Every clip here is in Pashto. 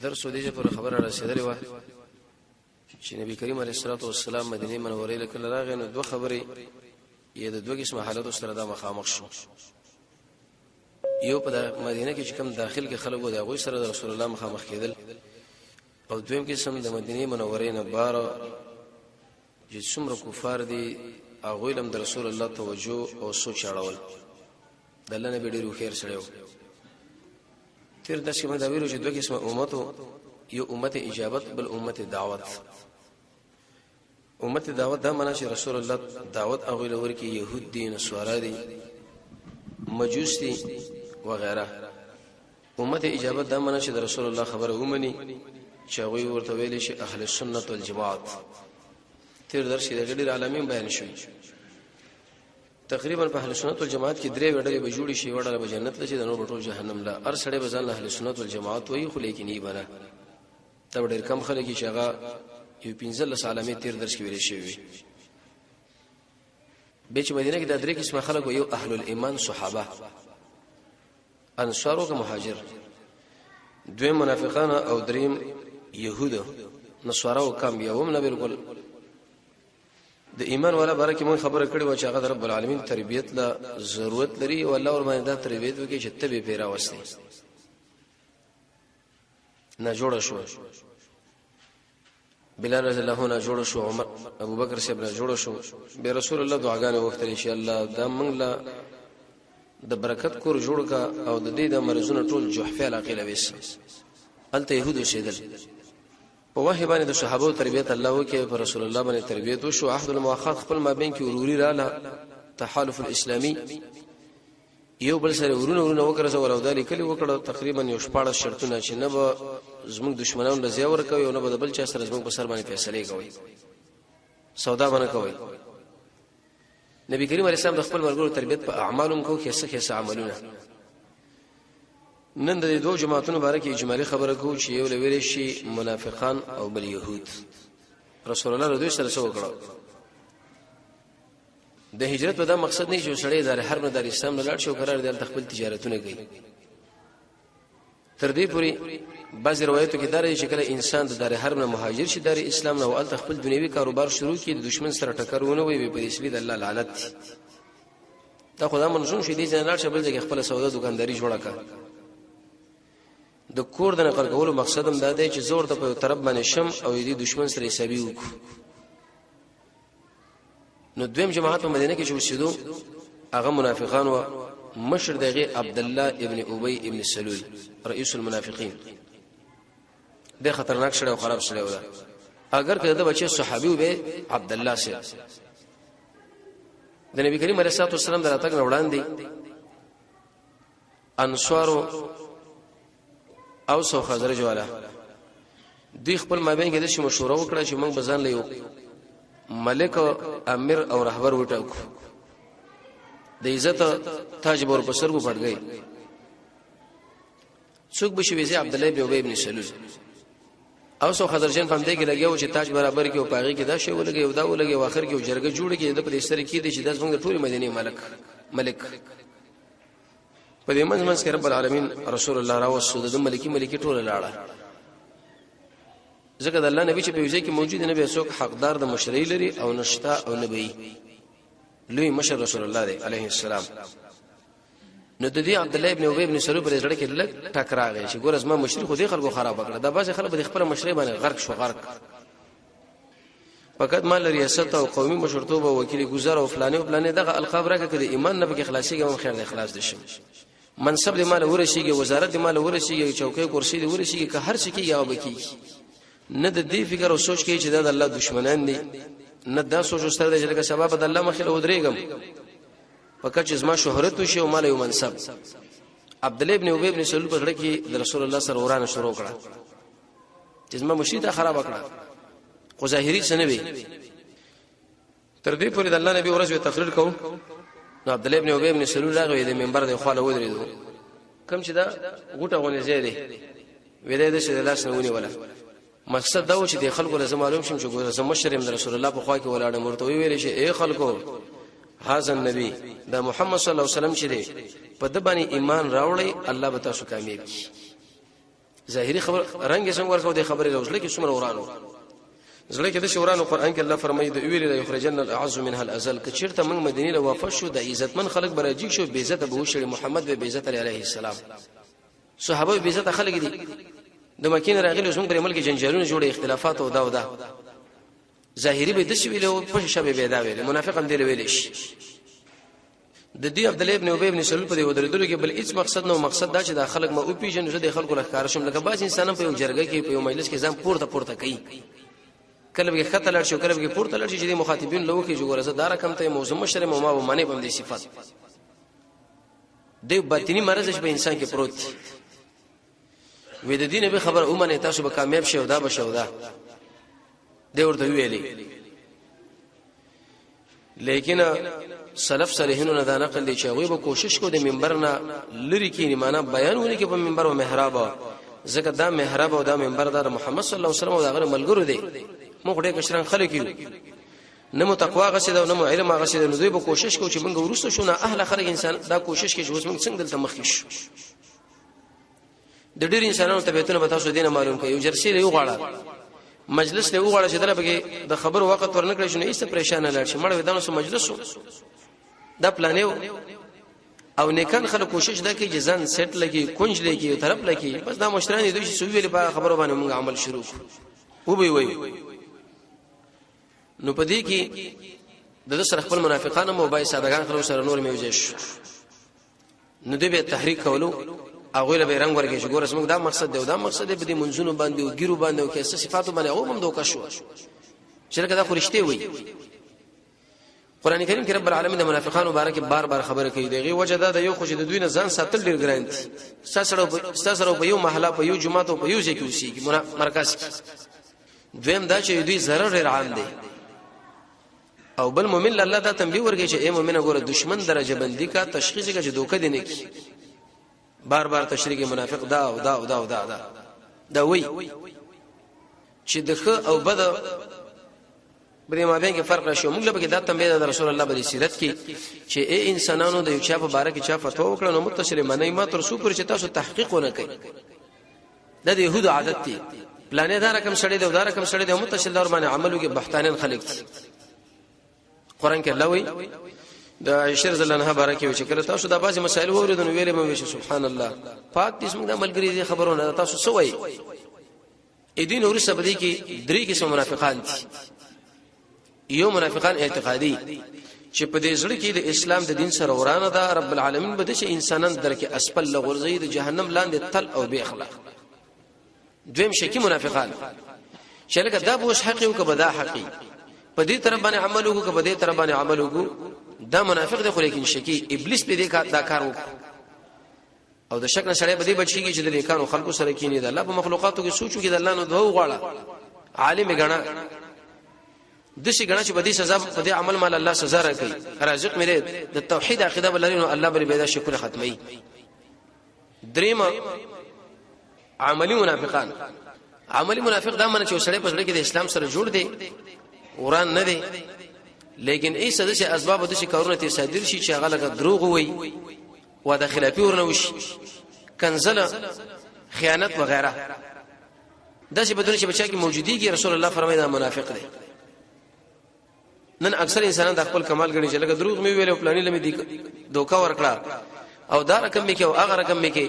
درس ودیجه پر خبره رسیدلې و چې نبی کریم علیه الصلاه والسلام مدینه منوره له کله راغی نو دوه خبرې یې د دوه قسمه حالاتو سره د مخامخ شو. یو په مدینه کې چې کوم داخل کې خلک و د هغوی سره د رسول الله مخامخ کېدل، او دویم قسم د مدینه منورې نه بار چې څومره کفار دي هغوی لم د رسول الله توجه او سوچ اړول. د الله نبی ډېر خیر سره و. تیر داسې ما دا ویلو چې دوه قسمه امتو، یو امت اجابت بل امت دعوت. امت دعوت دا معنا چې رسول الله دعوت هغوی له ورکي يهود دي، نصارا دي، مجوس دي وغيرها. امت اجابت دا معنا چې د رسول الله خبره ومني چې هغوی ورته ویل شي اهل سنت والجماعت. تیر درس کې د ډېر عالمین بیان شوی. تقریبا په اهل سنت والجماعت کې درې وړلې به جوړي شي، وړل به جنت لشي، د نور بټول جهنم لا. هر سړی به ځان اهل سنت والجماعت وایي، خو لیکن یې بنا دا ډېر کم خلک چې هغه یو 15 عالمي تیر درس کې ویل شوی. به چې مدینه کې د درې قسمه خلک یو اهل الایمان صحابه، انصار او مهاجر، دویم منافقان او دریم يهود نصارا او کم یوم نه بالکل. د ایمان والا باره کې مون خبره کړې و چې هغه رب العالمین تربیت لا ضرورت لري او الله ور باندې دا تربیت وکړي چې تبه پیرا وستي نه جوړ شو. بلال رضی الله عنه جوړ شو، عمر ابو بکر صاحب نه جوړ شو. به رسول الله دعاګانې وکړي چې الله دا موږ لا د برکت کور جوړ کا او د دې د مرزونه ټول جحفه علاقه لويس الته يهود شیدل. په وحی باندې د صحابه تربیت الله وکي، پر رسول الله باندې تربیت وشو. عهد المواخات خپل مابین کې وروري رااله، تحالف الاسلامي، یو بل سره ورونه وکړه او ولودالي کلی وکړه. تقریبا یو 14 شرطونه چې نه به زموږ دشمنانو لزیا ورکوي او نه به بل چا سره زموږ په سر باندې فیصله کوي، سودا باندې کوي. نبی کریم علیه السلام د خپل مرګرو تربیت په اعمالو کو کې څه عملونه. نن د دوه جماعتونو باره کې اجمالی خبره کوو چې یو لویل شي منافقان او بل يهود. رسول الله دوی سره څه وکړو؟ د هجرت په دا مقصد نه چې سړی دار حرب نه د اسلام نه لاړ شو، قرار دی خپل تجارتونه کوي. تر دې پوري بعض روایتو کې دا راځي چې کله انسان د دار حرب نه مهاجر شي دار اسلام نه او خپل دنیوي کاروبار شروع کړي، د دشمن سره ټکر ونه وي، په اسلام د الله لعنت دا خدای منظور شي. دې نه لاړ شي بل ځای خپل سودا دکانداري جوړه کړه. د کور د نقل کولو مقصد هم دا دی چې زور ته په طرف باندې شم او دې دشمن سره حسابي وکړو. نو دویم جماعت په مدینه کې چې وسیدو هغه منافقان او مشر دغه عبد الله ابن ابي ابن سلول رئیس المنافقین. د خطرناک شړه او خراب شړه ولا اگر کله د بچي صحابي وي عبد الله سره د نبی کریم علیه الصلاه والسلام دراتګ نه وړاندې انصارو او سو خزرج والا دوی خپل مابین کې د شي مشوره وکړه چې موږ بزان لیو ملک امیر او رهبر وټاکو، د عزت تاج بور په سرګو پټ گئی. څوک بشي ویزه عبد الله ابن ابي ابن سلول او سو خزرجن په دې کې لګیو چې تاج برابر کې او پاغي کې دا شی ولګي او دا ولګي او اخر کې یو جرګه جوړ کې د په سر کې دي چې د څنګه ټول مدینه ملک په دې منځ کې رب العالمین رسول الله راوسو د ملکی ټول لاړه. ځکه د الله نبی چې په وجه کې موجود نه به څوک حقدار د مشرۍ لري او نشتا او نبی لوی مشر رسول الله دی علیه السلام. نو د دې عبد الله ابن ابي ابن سلول پر ځړ کې لګ ټکراغی چې ګور ازما مشري خو دې خلکو خراب کړ. دا بعض خلک د خپل مشرۍ باندې غرق شو. فقط مال ریاست او قومي مشرتوب او وکیل گزار او فلانه دغه القاب راکړه د ایمان نه به خلاصيږي او خیر د اخلاص دي. منصب د مال ورشيږي، وزارت د مال ورشيږي، چوکۍ کرسي د ورشيږي، که هر څه کیږي او بکی نه د دې فکر او سوچ کوي چې د الله دشمنان دي، نه دا سوچ ستر دی چې لکه سبب د الله مخې له ودرېګم فقط چې زما شهرت وشي او مال یو منصب. عبد الله ابن ابي ابن سلول په ځړ کې د رسول الله سره ورانه شروع کړه چې زما مشیته خراب کړه، خو ظاهري څه نه وي. تر دې پورې د الله نبی ورځ تقریر کوم نو عبد الله ابن ابي ابن سلول راغی د منبر د خواله ودرېدو، کوم چې دا غوټه غونې زیاده ویلې د شه لاس نه ونی ولا. مقصد دا و چې د خلکو لازم معلوم شم چې ګوره زموږ شرم د رسول الله په خوا کې ولاړ مرتوي ویل شي اے خلکو هاذا النبي دا محمد صلی الله علیه وسلم چې دی په د باندې ایمان راوړی الله به تاسو کامیاب کړي. ظاهري خبر رنگ څنګه ورکو د خبرې لوځل کې څومره ورانو زړه کې د شورانو قران کې الله فرمایي د ویل لا یخرجن الاعز منها الازل کچرته موږ مدینه له واپس شو د عزتمن خلک براجي شو بے عزت ابو شری محمد به عزت علیه السلام صحابه به عزت خلک دي د مکین راغلي زموږ پر ملک جنجالونه جوړه اختلافات او دا ظاهري به د شی ویلو په شبه به دا ویل منافق هم دی ویل شي د دې عبد الله ابن ابي ابن سلول په دې ودرېدلو کې بل هیڅ مقصد نو مقصد دا چې د خلک مو پیژنې د خلکو لپاره شم لکه باز انسانان په یو جرګه کې په یو مجلس کې ځم پورته کوي کله به خطر لړ شو کله به پورته لړ شي چې مخاطبین لوګو کې جوړه زدار کم ته موضوع مشر ما و معنی باندې صفات د باطینی مرز په انسان کې پروت وي د دین به خبر اومنه تاسو به کامیاب شئ او دا به شو دا دی ورته ویلي لیکن سلف صالحینو نه دا نقل دي چې هغه به کوشش کو د منبر نه لری کې معنا بیانونه کې په منبر او محراب زکه دا محراب او دا منبر دا محمد صلی الله علیه وسلم او دا غره ملګرو دي موږ ډېر کشران خلک یو نه مو تقوا غسید او نه مو علم غسید نو دوی به کوشش کو چې موږ ورسره شو نه اهل خلک انسان دا کوشش کوي چې اوس موږ څنګه دلته مخکې شو د ډېر انسانانو طبيعتونه به تاسو دینه معلوم کوي یو جرسي له غاړه مجلس له غاړه چې دلته د خبر وخت ورنکړي شنو ایسته پریشان نه لړ شي مړ ودانو سو مجلس دا پلانیو او نیکان خلک کوشش دا کوي چې ځان سیټ لګي کونج لګي طرف لګي بس دا مشتران دوی چې سوي په خبرو باندې موږ عمل شروع و به وي نو پدې کې د سره خپل منافقانو مو بای سادهګان خلک سره نور میوځي شو نو دوی به تحریک کولو هغه له رنگ ورګي چې ګور اسمه دا مقصد دی او دا مقصد دی په دې منځونو باندې او ګیرو باندې او کې صفاتو باندې هغه هم دوکا شو شرکه دا خورشته وي قران کریم کې رب العالمین د منافقانو مبارک بار خبره کوي دغه وجه دا د یو خوش د دوی نه ځان ساتل ډیر ګران دي ستاسو په یو محله په یو جمعه په یو ځای کې اوسېږي مرکز دویم دا چې دوی zarar ډیر عام دي او بل مؤمن الله دا تنبیه ورګي چې اے مؤمن ګوره دشمن درجه بندي کا تشخیص کا چې دوکه دي نه کی بار تشریح منافق دا وی چې دغه او بد بری ما بین کې فرق راشي موږ له دا تنبیه د رسول الله بری سیرت کې چې اے انسانانو د یو چا په باره کې چا فتوا وکړه نو متصل منی ما تر سو پر چې تاسو تحقیق ونه کوي د يهود عادت دي پلانې دا رقم سړی دی دا رقم سړی دی متصل دور باندې عملو کې بهتانین خلق قران کې الله وی د عائشہ رضی الله عنها بارکه چې کله تاسو د بازي مسائل وریدو ویلې مې وشي سبحان الله پاک دې څنګه د ملګری دي خبرونه تاسو سوې اې دین ورسره بدی کې درې قسم منافقان دي یو منافقان اعتقادي چې په دې ځړ کې د اسلام د دین سره ورانه ده رب العالمین به د انسانان درکه اسفل لغورځي د جهنم لاندې تل او به اخلاق دویم شکی منافقان چې لکه دا بوش حقي او کبدا حقي په دې طرف باندې عمل وکړو په دې طرف باندې عمل وکړو دا منافق دی خو لیکن شکی ابلیس په دې دا کار وکړ او د شک نه سره به دې بچیږي چې د نیکانو خلقو سره کینی د الله په مخلوقاتو کې سوچو کې د الله نو دوه غواړه عالم غنا د شي غنا چې په دې سزا په دې عمل مال الله سزا راکړي رازق مې د توحید عقیده بلرینو الله بری پیدا شکر ختمي دریم عملی منافقان عملی منافق دا منه چې سره په سره کې د اسلام سره جوړ دی وران نه دی لیکن ای څه د اسباب د شي کارونه ته صادر شي چې هغه لکه دروغ وي و د خلافي ورنوش کنزله خیانت وغيرها دا چې بدون چې بچا کې موجوديږي رسول الله فرمایي دا منافق دی نن اکثر انسانان د خپل کمال غني چې لکه دروغ مې ویل او پلاني لمه دي دوکا ورکړه او دا رقم مې کې او هغه رقم مې کې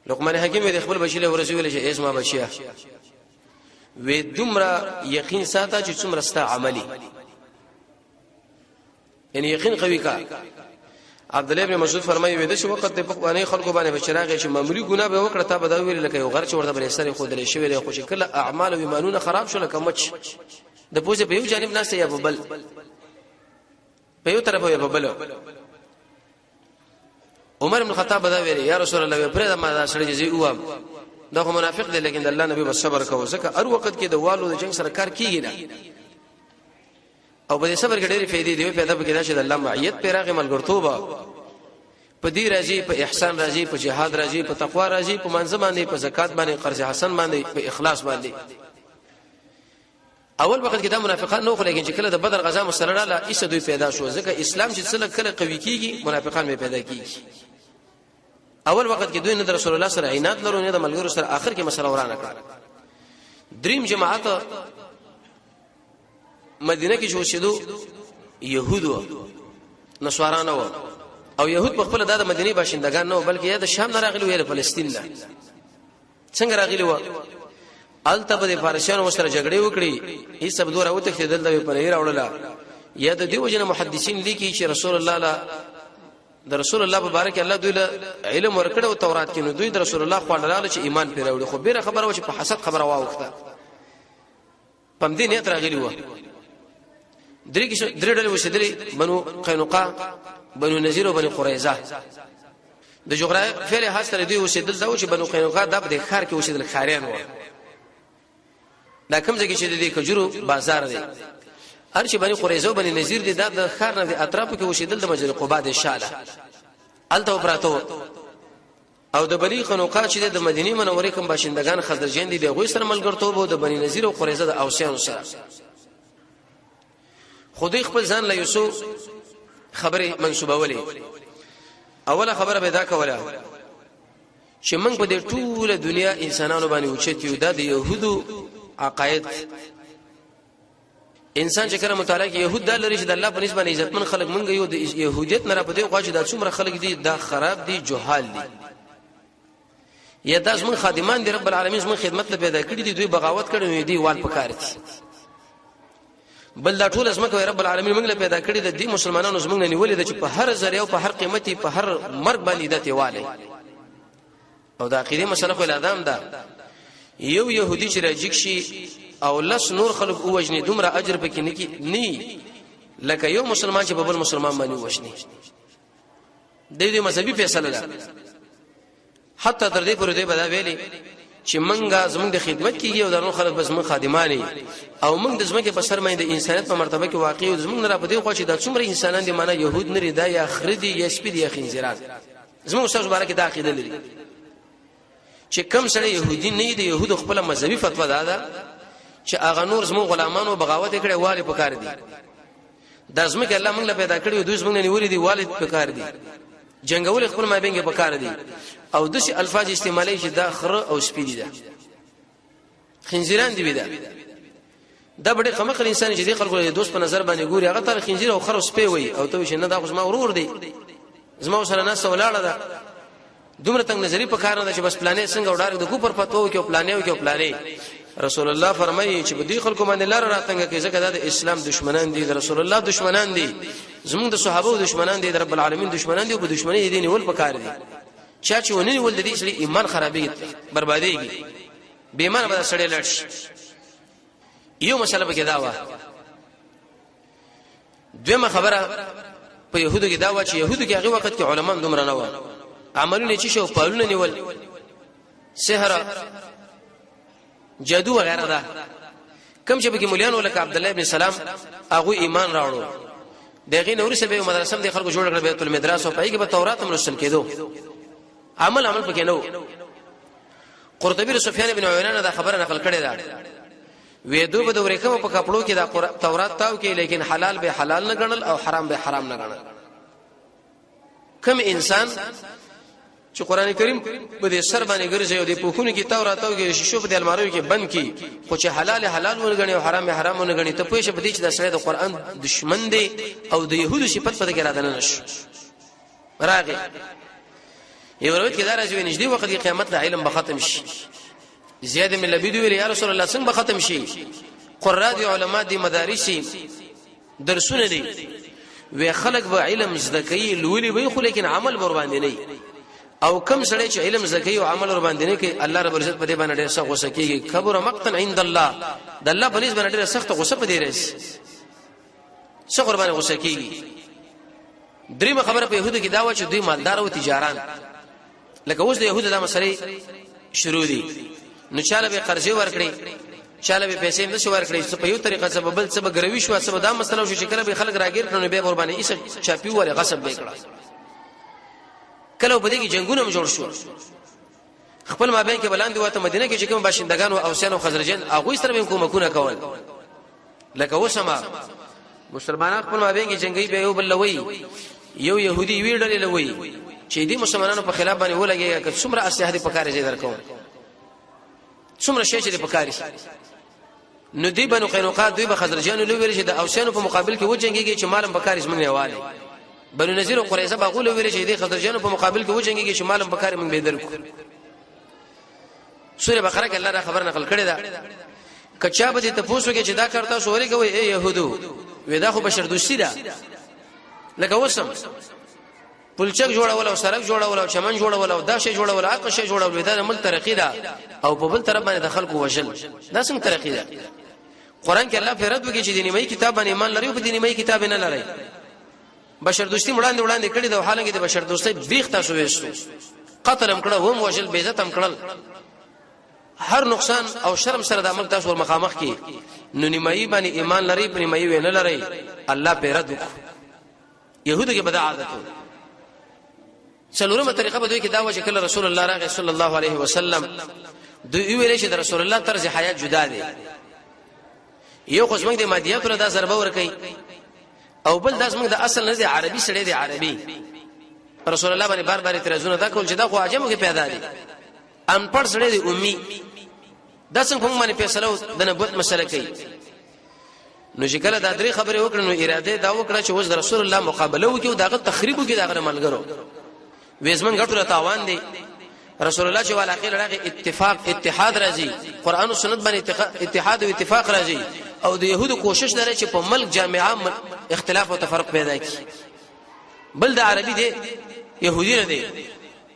لقمان حکیم د خپل بچی له ورسول چې اسما بچیا و دومره یقین ساته چې څومره ستا عملي یعنی یقین قوي کا عبد الله ابن مسعود فرمایي وې د شو وخت په باندې خلکو باندې بچراغه چې معمولی ګناه به وکړه تا به دا ویل لکه یو غر چې ورته بل سره خو درې شوی له خوش کله اعمال او ایمانونه خراب شول لکه مچ د پوزې په یو جانب ناسه یا په بل په یو طرف یا په بل عمر بن خطاب دا ویل یا رسول الله پرې دا ما سره جزي وام دا منافق دی لیکن الله نبی بس صبر کوو ځکه هر وخت کې د والو د جنگ سره کار کیږي نه او په دې صبر کې ډېری فائدې دی پیدا پکې چې د الله معیت پیراغه ملګرتوبه په دې راځي په احسان راځي په جهاد راځي په تقوا راځي په منځ باندې په زکات باندې قرض حسن باندې په اخلاص باندې اول وخت کې دا منافقان نو خو لیکن چې کله د بدر غزا مسره رااله ایسه دوی پیدا شو ځکه اسلام چې څله کله قوي کیږي منافقان به پیدا کیږي اول وخت کې دوی نه رسول الله سره عینات لرو نه د ملګرو سره اخر کې مسله ورانه کړ دریم جماعت مدینه کې جو شیدو يهودو نصارانو او يهود په خپل د مدینه باشندگان نه بلکې د شام نه راغلي ویل فلسطین نه څنګه راغلي و الته په فارسیانو سره جګړې وکړي هیڅ سبب دوره وته چې دلته په لهیر اورله یا د دیو جن محدثین لیکي چې رسول الله د رسول الله مبارک الله دوی له علم ورکړ او تورات کې نو دوی د رسول الله خواړه چې ایمان پیراوړي خو بیره خبره و چې په حسد خبره واوخته پم دې نه راغلي و درې ډلې وشدري بنو قینقاع بنو نذیر او بنو قریظه د جغرافیې له حاصل دوی وشدل دا چې بنو قینقاع د بده خار کې وشدل خاریان و دا کوم ځای کې چې د کجورو بازار دی هر چې بني قریظه او بني نذیر دي د خار نه د اطراف کې وشیدل د مسجد قباء د شاله الته پراتو او د بني قینقاع چې د مدینه منورې کوم باشندگان خزرجین دي د غوي سره ملګرتوب او د بني نذیر او قریظه د اوسیانو سره خودی خپل ځان له یوسو خبره منسوبه ولې اوله خبره پیدا کوله چې موږ په دې ټوله دنیا انسانانو باندې اوچتیو د يهودو عقاید انسان چې کله مطالعه کې يهود د لري چې د الله په نسبت عزتمن خلک مونږ یو د يهودیت نه را پدې خواجه د څومره خلک دي دا خراب دي جهال دي یا داس من خادمان دي رب العالمین زموږ خدمت ته پیدا کړی دي دوی بغاوت کړي دي وال پکار دي بل دا ټول اسمه رب العالمین موږ له پیدا کړی د دې مسلمانانو زموږ نه نیولې د چې په هر ذریعہ او په هر قیمتي په هر مرګ باندې دته والي او دا اخیری مسله خو الادم ده یو يهودي چې راځي شي او لس نور خلق او وجني دومره اجر پکې نه لکه یو مسلمان چې په بل مسلمان باندې وښني د دې مذهبي فیصله ده حتی تر دې پورې دې بدا ویلي چې منګه زمونږ د خدمت کیږي او د نور خلک بس من خادمانی او موږ د زمکه په سر باندې د انسانیت په مرتبه کې واقع او زمونږ نه په دې خو چې د څومره انسانان دي معنا يهود نه ردا یا خردي یا سپید یا خنزیران زموږ استاد مبارک دا عقیده لري چې کم سره يهودي نه دي يهود خپل مذهبي فتوا ده چې اغه نور زمو غلامانو بغاوت کړي والي پکار دي د زمکه الله موږ له پیدا کړی دوی زموږ نه نیولې دي والد پکار دي جنگول خپل ما بینګه پکار دي او دغه الفاظ استعمالي چې دا خره او سپیدي ده خنزیران دي بده دا ډېر قمقل انسان چې دی خلکو د دوست په نظر باندې ګوري هغه تر خنزیر او خره او سپي وي او ته چې نه دا خو ما ورور دی زما سره ناس ولاړه ده دومره تنگ نظری پکار نه چې بس پلانې څنګه وډار د کو پر پتو کې او پلانې او پلانې رسول الله فرمایي چې بدی خلکو باندې لار راتنګ کې ځکه د اسلام دشمنان دي د رسول الله دشمنان دي زموږ د صحابه دشمنان دي د رب العالمین دشمنان دي او په دشمنی دي نیول پکار دي چا چې ونی ول د دې سړي ایمان خرابېږي بربادېږي بې ایمان به سړی لړ شي یو مسله به کې دا و دویمه خبره په يهودو کې دا و چې يهودو کې هغه وخت کې علما دومره نه و عملونه چې شو پالونه نیول سحر جادو وغیرہ دا کم چې بګي مولانو لکه عبد الله ابن سلام هغه ایمان راوړو دغه نور سبه مدرسې د خلکو جوړ کړل بیت المدرسه او پای کې به تورات هم لوستل کېدو عمل پکې نو قرطبي سفیان بن عیینه دا خبره نقل کړې ده وې دوی په دورې کوم په کپړو کې دا تورات تاو کې لیکن حلال به حلال نه ګڼل او حرام به حرام نه ګڼل کوم انسان چې قران کریم په دې سر باندې ګرځي او د پوښونو کې تورات او کې شیشو په المارو کې بند کی خو چې حلال حلال ونګني او حرام حرام ونګني ته پوښه بدی چې د سره د قران دشمن دی او د يهودو صفت په کې را دنه نش راغی یو ورځ کې دا راځي نږدې وخت کې قیامت د علم به ختم شي زیاد بن لبید ویل یا رسول الله څنګه به ختم شي قرات علماء دي مدارس درسونه دي وی خلق به علم زده کوي لولي به خو لیکن عمل ور باندې نه او کم سړی چې علم زکې او عمل ور باندې نه کوي الله رب العزت په دې باندې ډېر سخت غوسه کیږي کبر مقتا عند الله د الله په نسبت ډېر سخت غوسه په دې رس څو قربان غوسه کیږي دریم خبره په يهودو کې دا و چې دوی مالدار او تجاران لکه اوس د يهودو د مسلې شروع دي نو چاله به قرضې ورکړي چاله به پیسې نه شو ورکړي څه په یو طریقه سبب بل څه به ګروي شو سبب دا مسله شو چې کله به خلک راګیر کړي به ور باندې ایسه چاپی ور غصب وکړه کله په دې کې جنگونه جوړ شو خپل مابین کې بلاندې وته مدینه کې چې کوم باشندگان او اوسیان او خزرجان هغه سره به کومکونه کول لکه وسما مسلمانان خپل مابین کې جنگي به یو بل لوي یو يهودي ویډلې لوي چې دې مسلمانانو په خلاف باندې ولګي چې څومره اسلحه دې پکاره دي درکو څومره شي چې پکاري نو دی بنو قینقاع دوی به خزرجانو لوي ویل چې د اوسانو په مقابل کې وجنګيږي چې مالم بکاري زمونږ یواله بنو نذیر او قریظه باغول ویل چې د خزرجانو په مقابل کې وجنګيږي چې مالم بکاري موږ به درکو سوره بقره کې الله را خبر نقل کړی دا کچا به ته پوښتنه کې چې دا کارته سوري کوي اے يهودو ودا خو بشر دوستی ده لکه وسم پلچک جوړول او سړک جوړول او چمن جوړول او دا شی جوړول هغه شی جوړول دا مل ترقی ده او په بل طرف باندې د خلکو وجل دا څنګه ترقی ده قران کې الله فرض وکړي چې د نیمه کتاب باندې ایمان لري او د نیمه کتاب نه لري بشر دوستی وړاندې کړي دا حالانکه د بشر دوستی بیخ تاسو وېستو قتل هم کړه هم وجل بے عزت هم کړل هر نقصان او شرم سره د عمل تاسو ور مخامخ کی نو نیمایي باندې ایمان لري په نیمایي نه لري الله په رد يهودو کې بد عادتو څلورمه طریقه به دوی کې دا و چې کله رسول الله راغی صلی الله علیه وسلم دوی ویل چې د رسول الله طرز حیات جدا دی یو قسمه د مادیات را د ضربه ور کوي او بل داس موږ د اصل نه دی عربي سره دی عربي رسول الله باندې بار بار اعتراضونه دا کول چې دا خو عجمو کې پیدا دي ان پړ سره دی امي دا څنګه کوم باندې فیصله د نبوت مسله کوي نو چې کله دا درې خبرې وکړو نو اراده دا وکړه چې وز رسول الله مقابله وکړي او داغه تخریب وکړي داغه ملګرو وېزمن غټو تاوان دي رسول الله چې ول اخر راغی اتحاد راځي قران او سنت باندې اتحاد او اتفاق راځي او د يهودو کوشش لري چې په ملک جامعه اختلاف او تفرق پیدا کړي بل د عربي دي يهودي نه دي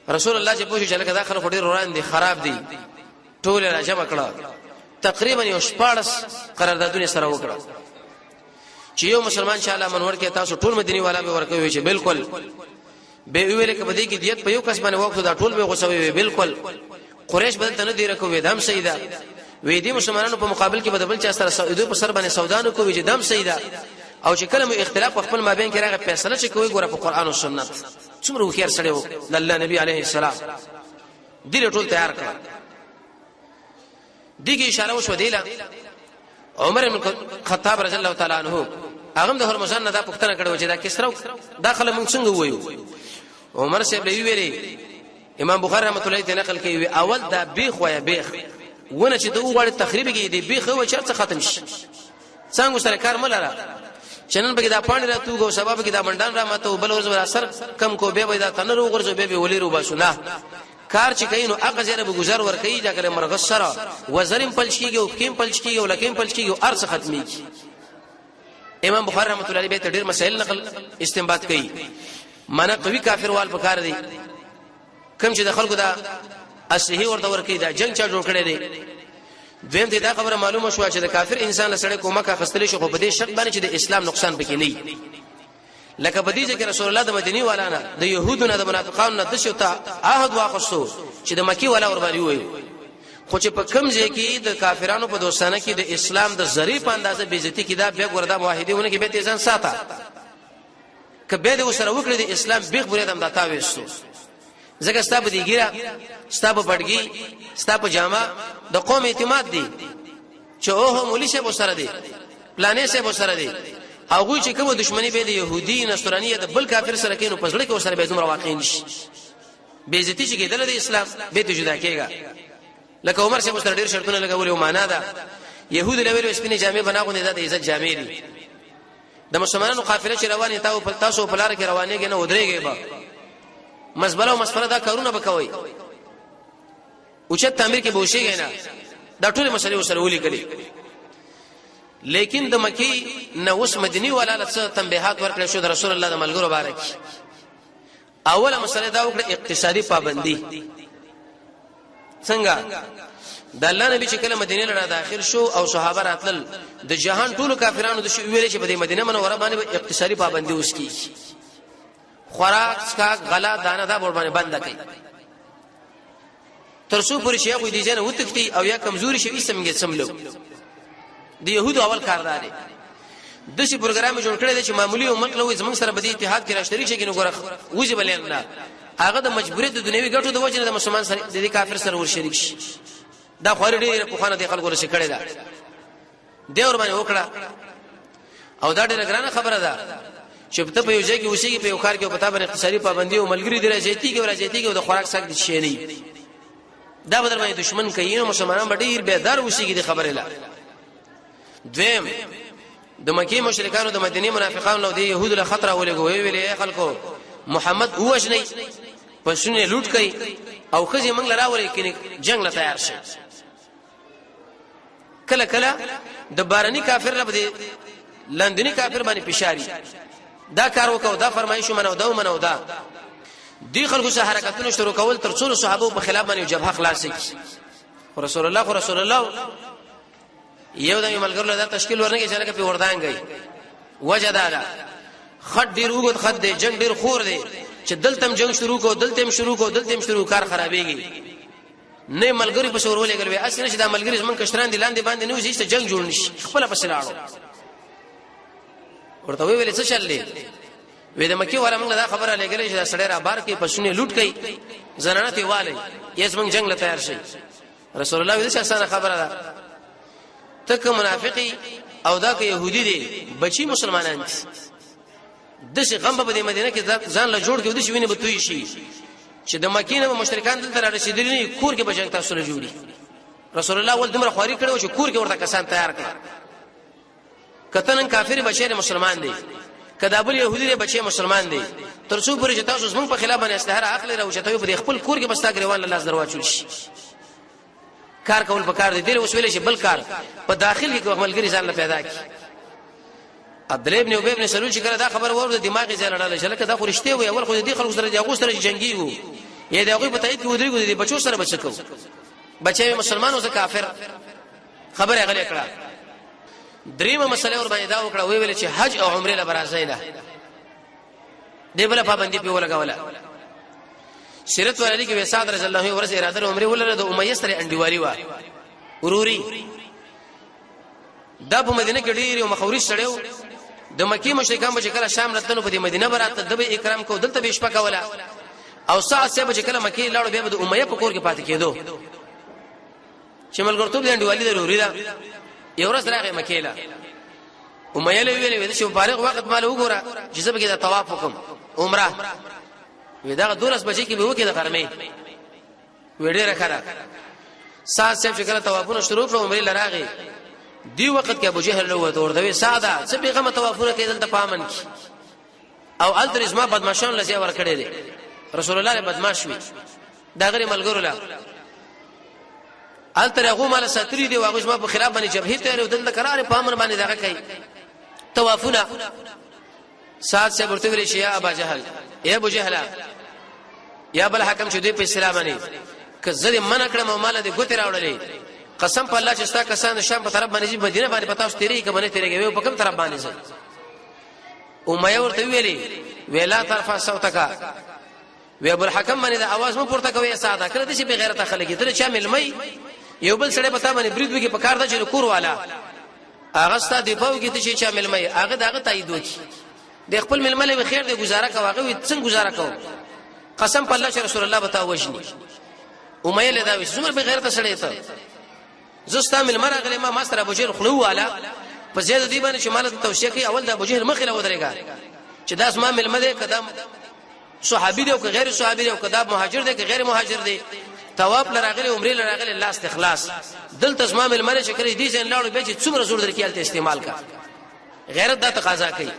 رسول الله چې پوښتنه چې لکه دا خلک ډېر روان دي خراب دي ټول راجمع کړه تقریبا یو 14 قراردادونه سره وکړه چې یو مسلمان چې الله منور کې تاسو ټول مدینی والا به ورکوي چې بالکل به ویل کې بده کې دیت په یو کس باندې وخت دا ټول به غوسوي بالکل قریش بدل تنه دی رکوي دم سیدا وې دي مسلمانانو په مقابل کې بدل چا سره سعودي په سر باندې سودانو کوي چې دم سیدا او چې کلمه اختلاف خپل مابین کې راغی فیصله چې کوي ګوره په قران او سنت څومره خیر سره و الله نبی عليه السلام دې ټول تیار کړ دغه اشاره وشو دیلا عمر بن خطاب رضی الله تعالی عنہ هغه د هرمزان نه دا پښتنه کړو چې دا کسرو داخله مونږ څنګه وایو عمر سے بلی ویری امام بخاری رحمۃ اللہ علیہ نقل کوي اول دا بیخ ویا بیخ ونه چې دوه غړي تخریب کې دی بیخ و چرته ختم شي څنګه سره کار ملاره چنن به دا پاڼې راتو غو سبب کې دا منډان را ماته بل ورځ اثر کم کو به دا تنر وګرځو به ولي رو باسونه کار چې کینو هغه زره به گزار ور کوي دا کله مرغ سره وزرم پلچکیږي او کیم پلچکیږي او لکیم پلچکیږي ارڅ ختميږي امام بخاری رحمۃ اللہ علیہ ډېر مسائل نقل استنباط کوي معنا قوي کافر وال پکار دي کوم چې د خلکو دا اصلي ورته ور کوي دا جنگ چا جوړ کړي دي دویم دې دا خبره معلومه شو چې د کافر انسان له سره کومه خستلې شو خو په دې شرط باندې چې د اسلام نقصان پکې نه وي لکه په دې چې رسول الله د مدینی والا نه د يهودو نه د منافقانو نه د شوتا عهد واخصو چې د مکی والا ور باندې وي خو چې په کم ځای کې د کافرانو په دوستانه کې د اسلام د ظریف اندازه بیزتی کې دا بیا وردا موحدینونه کې به تیزان ساته کبه د وسره وکړي د اسلام بیخ بریدم دتا وېستو زګه ستاب دی ګیره ستاب پړګي ستاب جامه د قوم اعتماد دی چې اوه مولوی شه وسره دی پلانې شه وسره دی هغه چې کوم دښمنی به د يهودي نصرانيه د بل کافر سره کینو پزړه کې وسره به دومره واقع نشي بیزتی چې کېدل د اسلام به ته جدا کېږي لکه عمر شه وسره ډیر شرطونه لګولې او معنا ده يهود له ویلو سپینې جامې بناغونه د عزت جامې دي د مسلمانانو قافله چې روانه تاسو په لار کې روانېږي نه ودرېږي به مزبله او مسفره دا کارونه وکوي او چې تعمیر کې بوشيږي نه دا ټول مسلې وسره ولي کړي لیکن د مکی نو اوس مدینی ولاله څه تنبيهات ورکړل شو د رسول الله د ملګرو مبارک اوله مسله دا وکړه اقتصادي پابندي څنګه د الله نبی چې کله مدینه لره داخل شو او صحابه راتل د جهان ټولو کافرانو د شو ویل چې په مدینه منوره باندې اقتصادي پابندي وسکي خوراک څخه غلا دانه دا ور باندې بند کړي ترڅو پر شیخ دې جن وتکتی او یا کمزوري شي سمګه سملو د يهودو اول کاردار دي د شي پروګرام جوړ کړی چې معمولی امت له زمون سره به اتحاد کې راشتري شي کې نو ګره وځي بلل نه هغه د مجبوریت د دنیوي ګټو د وجه نه د مسلمان سره د کافر سره ور شریک شي دا خوري ډیره په خانه د خلکو رسې کړی دا دیور باندې وکړه او دا ډیره ګرانه خبره ده چې په په یو ځای کې وسیږي په یو کار کې په تابع اقتصادي پابندي او ملګری دی راځي کې ورځي کې د خوراک سره شي نه دا بدر باندې دشمن کوي نو مسلمانان ډیر بیدار وسیږي د خبره لا دویم د مکی مشرکانو د مدینه منافقانو نو د يهودو له خطر ولګوي ویلې خلکو محمد وښنی پښونه لوټ کړي او خزي منګل راولي کینی جنگ له تیار شي کله کله د بارني کافر رب دي لندني کافر باندې پشاري دا کار وکاو دا فرمایشو منو دا دی خلکو سره حرکتونه شروع کول تر څو صحابه په خلاف باندې جبهه خلاص کړي رسول الله یو د ملګرو له تشکیل ورنګي چې لکه په وردانګي وجدادا خد ډیر وګت خد دی جنگ ډیر خور دی چې دلتم جنگ شروع کار خرابېږي نه ملګری په شور ولې ګلوي اصل نشي دا ملګری زمون کشران دي لاندې باندې نو چې جنگ جوړ نشي خپل په سلاړو ورته ویل څه چللې وې د مکی والا موږ دا خبره لګلې چې دا سړی را بار کې پښونه لوټ کړي زنانه تی والي یې زمون جنگ له تیار شي رسول الله دې اسانه خبره ده تک منافقي او دا که يهودي دي بچي مسلمانان دي دغه غم په مدینه کې ځان له جوړ کې ودی شوینه بتوي شي چې د مکینه مشرکان دلته را رسیدلی نه کور کې بجنګ تاسو له جوړي رسول الله ول دمر خواري کړو چې کور کې ورته کسان تیار کړ کتنن کافر بچي مسلمان دي کدابل يهودي بچي مسلمان دي تر څو پرې چې تاسو زمون په خلاف باندې استهاره عقل راوچته په خپل کور کې بستا ګریوان الله درواچول شي کار کول پکار دي دل وسویل شي بل کار په داخل کې عملګری ځان له پیدا کی عبد الله ابن ابي ابن سلول چې کړه دا خبر ورته دماغي ځان لړل شل کده خو رښتې وي اول خو دې خلکو سره دی غوښتل چې جنگي وو یې دا غوي په تایید کې ودرېګو دي بچو سره بچکو بچي مسلمانانو زه کافر خبره غلې کړه دریمه مسله ور باندې دا وکړه ویل چې حج او عمره له برازیله دې بل پابندي په ولګوله سیرت ولري کې وساد رضی الله عنه ورسره اراده عمره ولر د امیه سره انډیوالي و وروري دا په مدینه کې ډیر یو مخوري سړیو د مکی مشرکان به کله شام راتلو په مدینه براته د اکرام کو دلته به شپه کوله او ساعت سه به کله مکی لاړو به د امیه په کور کې پاتې کېدو چې ملګرتوب د انډیوالي ضروري ده یو ورځ راغی مکی له امیه له ویلې چې مبارک وخت مال وګوره چې زه به کې د طواف وکم عمره ودا دولس بجې کې به وکي د غرمې وړې راکړه ساعت سه چې کله طوافونه شروع کړو عمره لراغي دی وخت کې ابو جهل له ورته ورته ساده څه پیغام توافونه کېدل ته پامن کی او الترزما بدمعشان لږه ور کړې دي رسول الله بدمعش وي دا غری ملګرو لا الترغه مال ساتری دی واغه ما په خلاف باندې جبهه ته ودل قرار پامن باندې دغه کوي توافونه سات سے ورته ویل شي یا ابا جهل اے ابو جهل یا بل حکم چې دوی په اسلام باندې کزه من کړم مال دې ګوت راوړلې قسم په الله چې ستا کسان شام په طرف باندې مدینه باندې پتاوس تیری کمنه تیریږي په کوم طرف باندې زه امیه ورته ویلي ویلا طرفه صوتک وی ابو الحکم باندې د आवाज مو پورته کوي ساده کړه دې به غیرت خلګي ته چا ملمي یو بل سړی پتا باندې برید وکي په کار د چور والا هغه ستا دی په کې ته چا ملمي هغه دغه تایید وکي د خپل ململه به خیر دې گزاره کوي څنګه گزاره کوي قسم په الله چې رسول الله بتا وښني امیه له دا وې څومره به غیرت سړی ته زستا ملمر غلی ما ماستر ابو جهل خلو والا په زیاده دی باندې چې مال توشیه کوي اول د ابو جهل مخې له ودرېګا چې داس ما ملمه دې قدم صحابي دی او که غیر صحابي دی او که دا مهاجر دی که غیر مهاجر دی ثواب لراغلی عمره لراغلی الله استخلاص دلته اسماء الملک شکرې دي چې لاړو به چې څومره زور درکې الته استعمال کا غیرت دا تقاضا کوي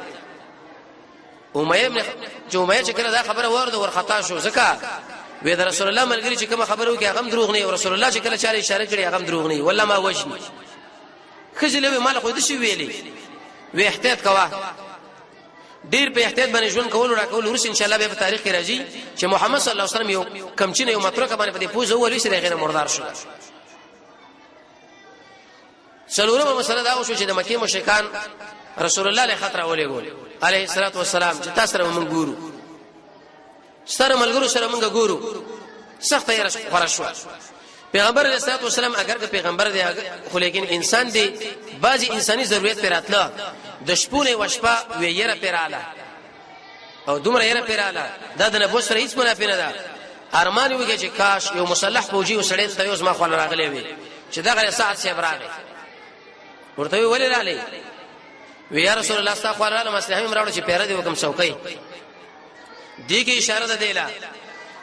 امیه چې کله دا خبره ورده ور خطا شو زکه وې د رسول الله ملګری چې کوم خبره وکي هغه دروغ نه او رسول الله چې کله چاره اشاره کړي هغه دروغ نه والله ما وجني خجلې مال خو دې شي ویلي وې احتیاط کوا ډیر په احتیاط باندې ژوند کول را کول ورس ان شاء الله به په تاریخ کې راځي چې محمد صلی الله علیه وسلم یو کمچینه یو متروکه باندې په دې پوزه ولې سره غیر مردار شو څلورمه مسله دا وشو چې د مکه مشرکان رسول الله له خطر ولېګول عليه الصلاه والسلام چې تاسو سره مونږ ګورو سره ملګرو سره مونږ ګورو سخت یې خورشو پیغمبر علیه الصلاه والسلام اگر که پیغمبر دی خو لیکن انسان دی بعضی انساني ضرورت پر راتله د شپونه وشپا ویره پراله او دومره یره پراله دا د نبوت سره هیڅ منافع نه ده ارمان ویږي چې کاش یو مصلح فوجي وسړی ته یو ما خپل راغلی وي چې دا غره ساعت سی براغی ورته ویل رالی وی یا رسول الله صلی الله علیه وسلم راوړ چې پیره دی وکم څوکۍ دې کې اشاره ده دیلا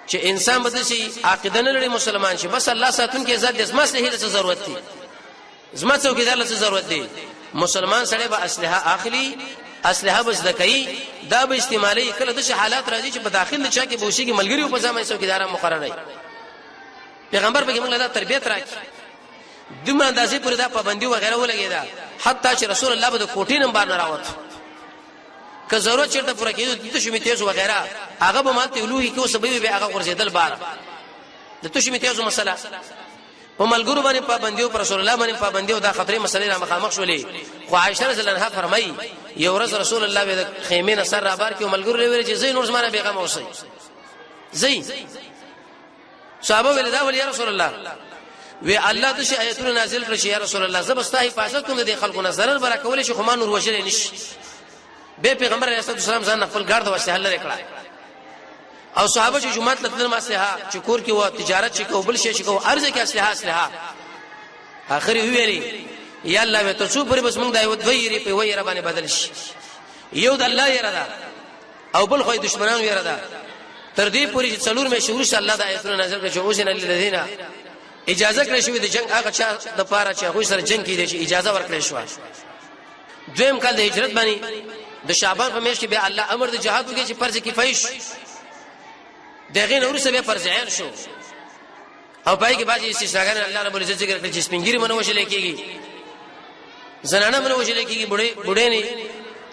چې انسان بده شي عقیده نه لري مسلمان شي بس الله ساتون کې عزت دې ما سه هیڅ ضرورت دي زما څوکیدار له ضرورت دي مسلمان سره به اسلحه اخلي اسلحه بس دکې دا به استعمالي کله د حالات راځي چې په داخل چا کې بوشي کې ملګری په ځامه څوکیدار مقرره نه پیغمبر به موږ له تربيت راکړي دمه اندازې پر دا پابندي وغیرہ ولګیدا حتی چې رسول الله به د کوټې نمبر نه راوت که ضرورت چیرته پوره کېدو د تشمی تیز وغیرہ هغه به ماته ولوي کې اوس به هغه ورزيدل بار د تشمی تیز مسله په ملګرو باندې پابندي پر رسول الله باندې پابندي او دا خطرې مسلې را مخامخ شولې خو عائشه رضی الله عنها فرمایي یو ورځ رسول الله به خیمه نه سر را بار کې ملګرو لري چې زین نور زمانه بیغم اوسي زین صحابه ول دا ول یا رسول الله وی الله د شي آیتونه نازل کړی یا رسول الله زبستا حفاظت کوم د خلکو نظر برکول شي خو ما نور وجل نشي به پیغمبر علیه السلام ځان خپل ګرد وسه حل لري کړه او صحابه چې جمعه تدل ماسه چې کور کې و تجارت چې کو بل شي چې کو ارزه کې اسلحه اخر ویلي یا الله به تاسو پر بس موږ دا دوی په ویره باندې بدل شي یو د الله یره ده او بل خو دشمنان یره ده تر دې پوری چې څلور مې شهور صلی الله د آیتونه نازل کړي چې اوسن للذین اجازه کړی شوی د جنگ هغه چا د پاره چې هغه سره جنگ کیږي چې اجازه ورکړی شو دویم کال د هجرت باندې د شعبان په میاشت کې به الله امر د جهاد وکړي چې فرض کفایه دغه نور سبه فرض عین شو او پای کې باندې استثناګان الله رب العزت ذکر کړي چې سپینګری منو وشل کېږي زنانه منو وشل کېږي بډې نه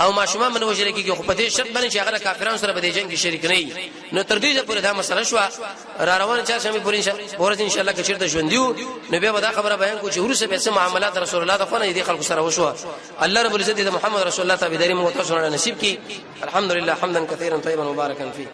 او ماشومان منو وشل کېږي خو په دې شرط باندې چې هغه کافرانو سره به د جنگ کې شریک نه وي نو تر دې پورې دا مسله شو را روان چا شمه پورې ان شاء الله کې چیرته ژوندیو نو به دا خبره بیان کو چې ورسه به سم معاملات رسول الله صلی الله علیه خلکو سره وشو الله رب العزت د محمد رسول الله تعالی دې مو تاسو نصیب کړي الحمدلله حمدا كثيرا طيبا مباركا فيه